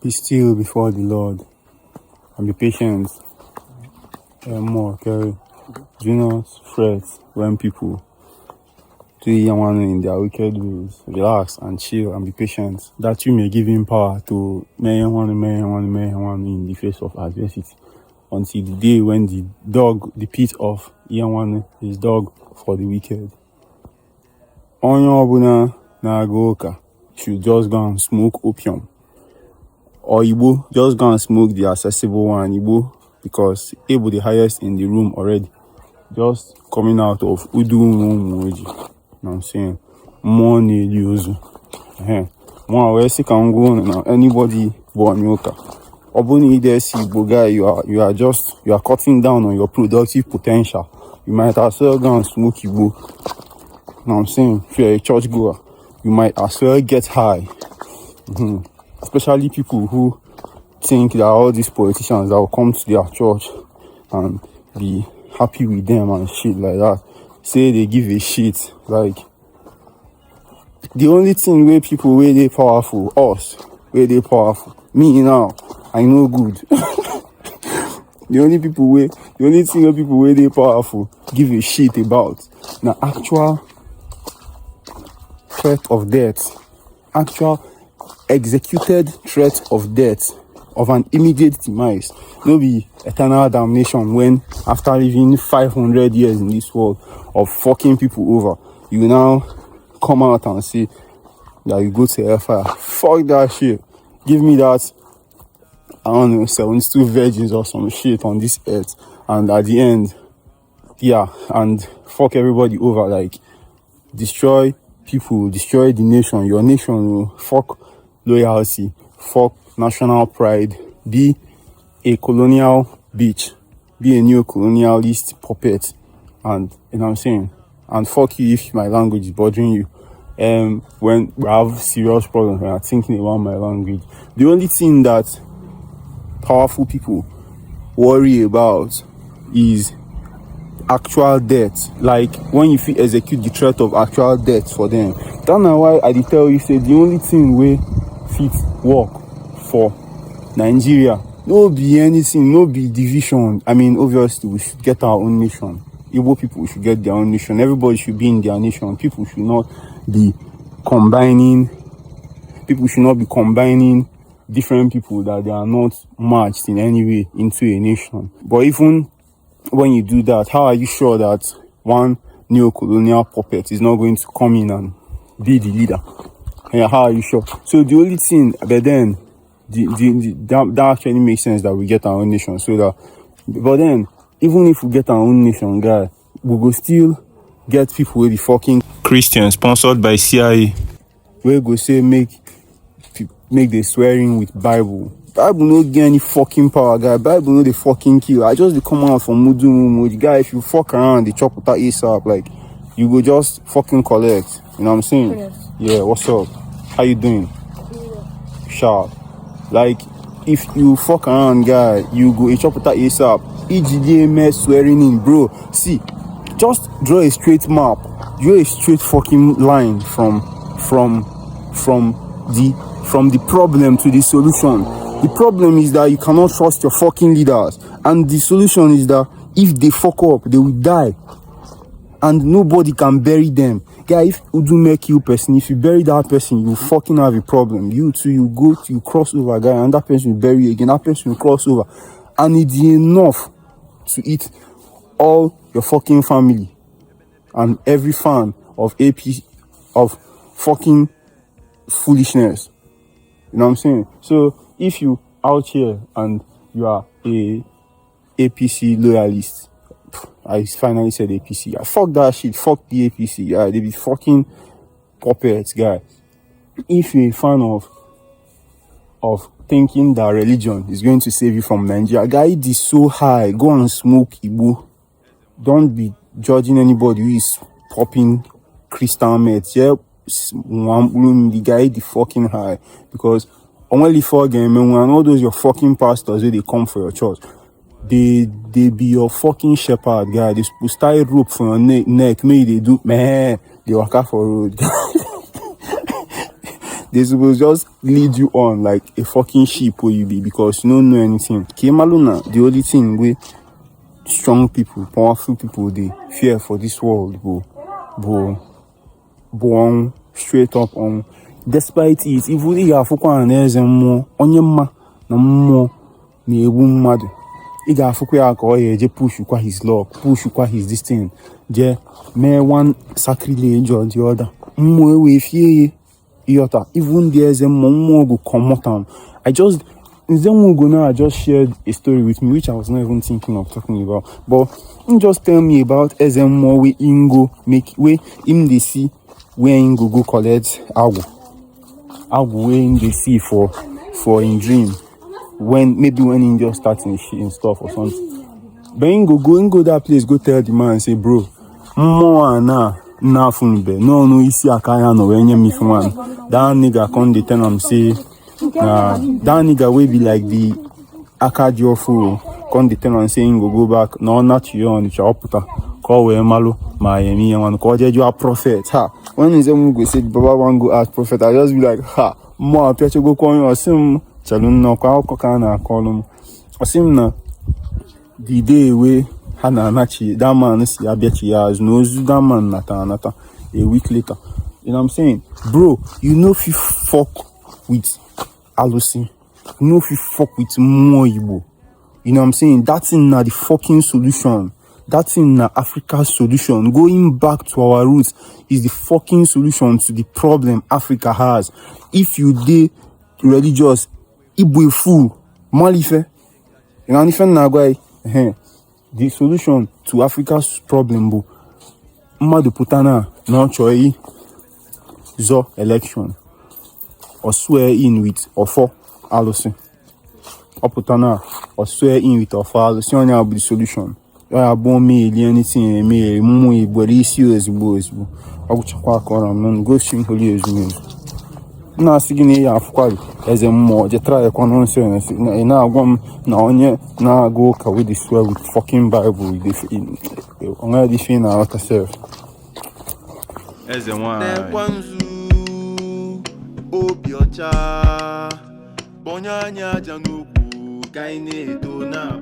Be still before the Lord and be patient. More, okay? Do not fret when people do yawan in their wicked ways. Relax and chill and be patient. That you may give him power to one in the face of adversity. Until the day when the pit of Iyanwane is dug for the wicked. Onye ọbụla na-aga ụka should just go and smoke opium. Or Igbo, just go and smoke the accessible one, Igbo, because Igbo the highest in the room already. Just coming out of Udu Moji. You know what I'm saying? More need use. More where sick and go now. Anybody born yoka. Obuni idesi Igbo guy, you are cutting down on your productive potential. You might as well go and smoke Igbo. You know what I'm saying? If you're a church goer, you might as well get high. Especially people who think that all these politicians that will come to their church and be happy with them and shit like that, say they give a shit. Like, the only thing where people where they powerful, us, where they powerful, me now, I know good. The only thing where people where they powerful give a shit about now actual threat of death, actual executed threat of death, of an immediate demise. No be eternal damnation when after living 500 years in this world of fucking people over, you now come out and say that you go to hellfire. Fuck that shit. Give me that, I don't know, 72 virgins or some shit on this earth, and at the end, and fuck everybody over, like destroy people, destroy the nation, your nation, fuck loyalty, fuck national pride, be a colonial bitch, be a new colonialist puppet, and you know what I'm saying, and fuck you if my language is bothering you. When I have serious problems when I'm thinking about my language, the only thing that powerful people worry about is actual death. Like when you feel execute the threat of actual death for them. That's why I did tell you, say the only thing way fit work for Nigeria, no be anything, no be division. I mean, obviously we should get our own nation. Igbo people should get their own nation. Everybody should be in their nation. People should not be combining different people that they are not matched in any way into a nation. But even when you do that, how are you sure that one neo-colonial puppet is not going to come in and be the leader? Yeah, how are you sure? So the only thing, but then that actually makes sense that we get our own nation. But then even if we get our own nation, guy, we will still get people with the fucking Christians sponsored by CIA. We go say make the swearing with Bible. Bible no get any fucking power, guy. Bible no the fucking kill. I just come out from Mudu. Guy, if you fuck around, the chop with that ASAP, like you go just fucking collect. You know what I'm saying? Yes. Yeah, what's up? How you doing? Sharp. Like if you fuck around, guy, you go chop with that ASAP. EGDMS swearing in, bro. See, just draw a straight map. Draw a straight fucking line from the problem to the solution. The problem is that you cannot trust your fucking leaders, and the solution is that if they fuck up, they will die, and nobody can bury them. Guy, if Udume kill person, if you bury that person, you fucking have a problem. You too, you cross over, guy, and that person will bury you again. That person will cross over, and it's enough to eat all your fucking family and every fan of of fucking foolishness. You know what I'm saying? So if you out here and you are a APC loyalist, I finally said APC. Fuck that shit. Fuck the APC. Yeah, they be fucking puppets, guy. If you're a fan of thinking that religion is going to save you from Nigeria, guy, it is so high. Go and smoke Igbo. Don't be judging anybody who is popping crystal meth. Yeah, the guy the fucking high, because only for game when all those your fucking pastors they come for your church, they be your fucking shepherd, guy. They supposed tie rope for your neck. Maybe they do, man, they walk out for road. they supposed just lead you on like a fucking sheep where you be because you don't know anything. Kemaluna, the only thing where strong people, powerful people, they fear for this world, born straight up on. Despite it, if we have more onyema na more na ebu mmadụ, ị ga-afụkwa ya ka ọ ya eje push kwa his law, push kwa his this thing, je mee one sacrilege or the other. Mmụọ ewe fie yota, even the eze mmụọ go comot am. I just shared a story with me which I was not even thinking of talking about. But just tell me about Ezemo where Ingo make where him they see where Ingo go collect Agu where him they see for in dream when he just starting shit and stuff or something. But Ingo that place, go tell the man and say, bro, more na funbe no isi akaya no when you me for one. That nigga come dey tell am say that nigga will be like the Akadio fool. Come the tell and saying go back. No, not you on the choputa. Call we malo Miami and call you a prophet. Ha. When is them go say Baba one go ask prophet, I just be like, ha, more Peter go call you or sim chalun no kana call him. Or sim na the day we hana nachi that man see a bet years knows that man nata a week later. You know what I'm saying? Bro, you know if you fuck with Alusi, you know if you fuck with more Igbo. You know what I'm saying? That's in the fucking solution. That's in Africa's solution. Going back to our roots is the fucking solution to the problem Africa has. If you dey religious, Igbo fool, Malife, you know what the solution to Africa's problem, bo, Mmadu Putana, no choice, zo election. Or swear in with or for Alusi. Or putana or swear in with or for Alusi on the solution. You are born me, anything, me, muy, but it's you as boys. I would quack on go sing holy as me. Now, singing a quality as a more, the try a connoissance. Now, one now, now go with this swear with fucking Bible. On the fin out yourself. As a one. Obiocha Bonyanya Januku Kaine Dona